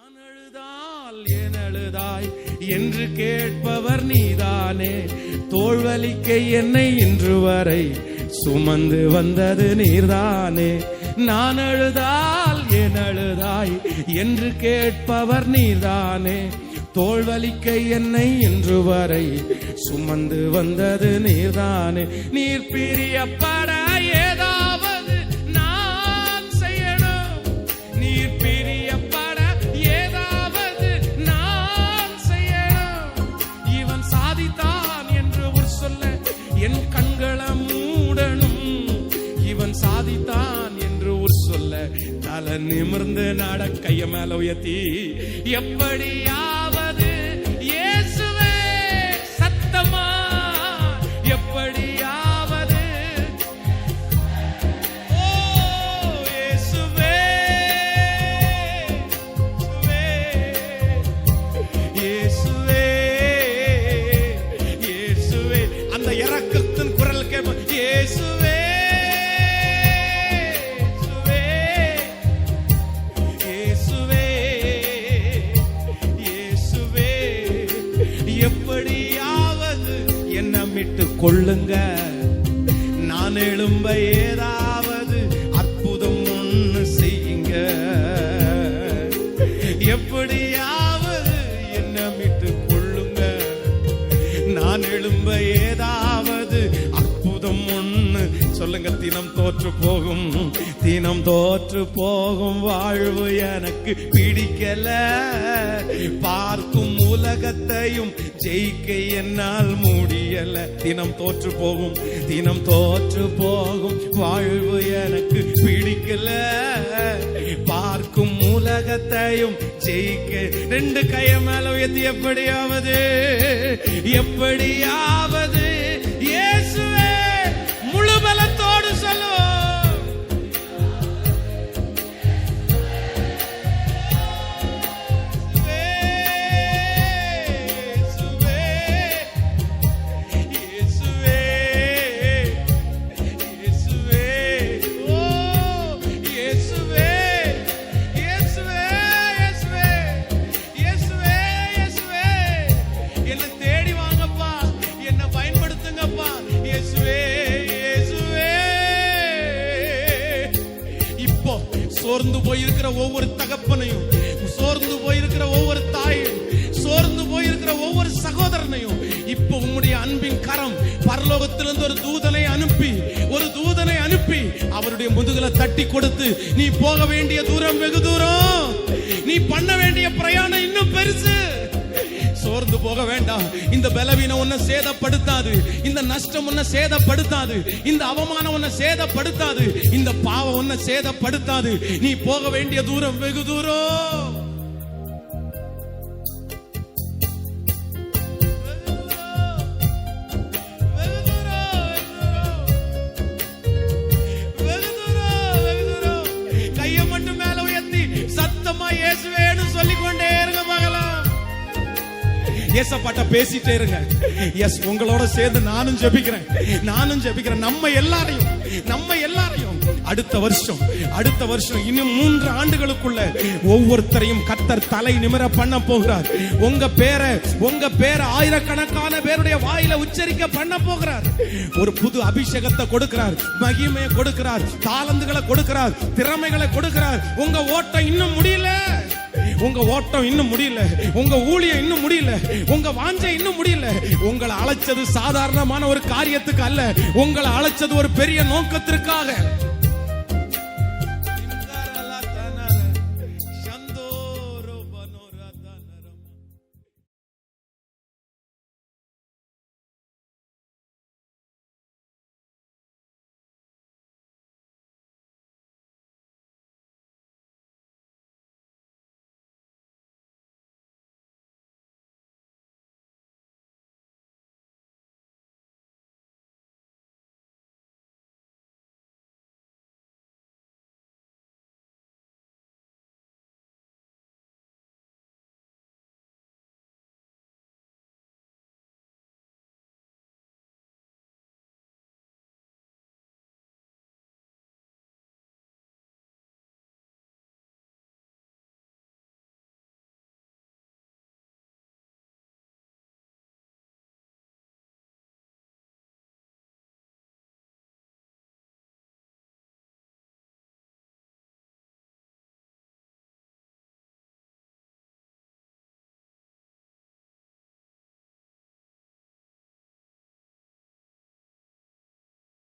நான் அழுதால் ஏன் அழுதாய் என்று கேட்பவர் நீதானே. தோள்வலிக்க என்னை இன்று வரை சுமந்து வந்தது நீர்தானே. நான் அழுதால் ஏன் அழுதாய் என்று கேட்பவர் நீர்தானே. தோள்வலிக்க என்னை இன்று வரை சுமந்து வந்தது நீர்தானே. நீர் பிரியப்பட ஏதாவது நான் செய்யணும். நீர் பிரியப்பட ஏதாவது நான் செய்யணும். இவன் சாதித்தான் என்று ஒரு சொல்ல என் கண்களை மூடணும். இவன் சாதித்தான் என்று ஒரு சொல்ல தலை நிமிர்ந்து நடக்கைய மேல உயர்த்தி எப்படியாவது இயேசுவே சத்தமா எப்படியாவது ஓ இயேசுவே இயேசுவே இயேசுவே அந்த இரக்கத்தின் குரல் கேட்ப இயேசுவே எப்படியாவது என்ன மீட்டு கொள்ளுங்க. நான் எழும்ப ஏதாவது அற்புதம் ஒண்ணு செய்யுங்க. எப்படியாவது என்ன மீட்டு கொள்ளுங்க. நான் எழும்ப ஏதாவது அற்புதம் ஒண்ணு சொல்லுங்க. தினம் தோற்று போகும், தினம் தோற்று போகும் வாழ்வு எனக்கு பிடிக்கல. பார்க்கும் உலகத்தையும் ஜெயிக்க என்னால் முடியல. தினம் தோற்று போகும், தினம் தோற்று போகும் வாழ்வு எனக்கு பிடிக்கல. பார்க்கும் உலகத்தையும் ஜெயிக்க ரெண்டு கைய மேல உயர்த்தி எப்படியாவது எப்படியாவது இயேசுவே முழு பலத்தோடு சொல்லுவோம். சோர்ந்து போயிருக்கிற ஒவ்வொரு தகப்பனையும், சோர்ந்து போயிருக்கிற ஒவ்வொரு தாயும், சோர்ந்து போயிருக்கிற ஒவ்வொரு சகோதரனையும் இப்ப உம்முடைய அன்பின் கரம் பரலோகத்திலிருந்து ஒரு தூதனை அனுப்பி அவருடைய முதுகுல தட்டி கொடுத்து நீ போக வேண்டிய தூரம் வெகு தூரம், நீ பண்ண வேண்டிய பிரயாணம் இன்னும் பெருசு. சோர்ந்து போக வேண்டாம். இந்த பலவீனம் உன்னை சேதப்படுத்தாது. இந்த நஷ்டம் உன்னை சேதப்படுத்தாது. இந்த அவமானம் உன்னை சேதப்படுத்தாது. இந்த பாவம் உன்னை சேதப்படுத்தாது. நீ போக வேண்டிய தூரம் வெகு தூரம். கையை மட்டும் மேல உயர்த்தி சத்தமா இயேசுவேன்னு சொல்லிக்கொண்டே இருங்க மகளா. ஏசப்பாட்ட பேசிட்டே இருங்க. எஸ் உங்களோட சேர்ந்து நானும் ஜெபிக்கிறேன். நம்ம எல்லாரையும் அடுத்த வருஷம் இன்னும் 3 ஆண்டுகளுக்குள்ள ஒவ்வொருத்தரையும் கர்த்தர் தலை நிமிர பண்ண போகிறார். உங்க பேரை ஆயிரக்கணக்கான பேருடைய வாயில உச்சரிக்க பண்ண போகிறார். ஒரு புது அபிஷேகத்தை கொடுக்கிறார், மகிமையை கொடுக்கிறார், தாளந்துகளை கொடுக்கிறார், திறமைகளை கொடுக்கிறார். உங்க ஓட்டம் இன்னும் முடியல. உங்க ஊழியம் இன்னும் முடியல. உங்க வாஞ்சை இன்னும் முடியல. உங்களை அழைச்சது சாதாரணமான ஒரு காரியத்துக்கு அல்ல. உங்களை அழைச்சது ஒரு பெரிய நோக்கத்திற்காக.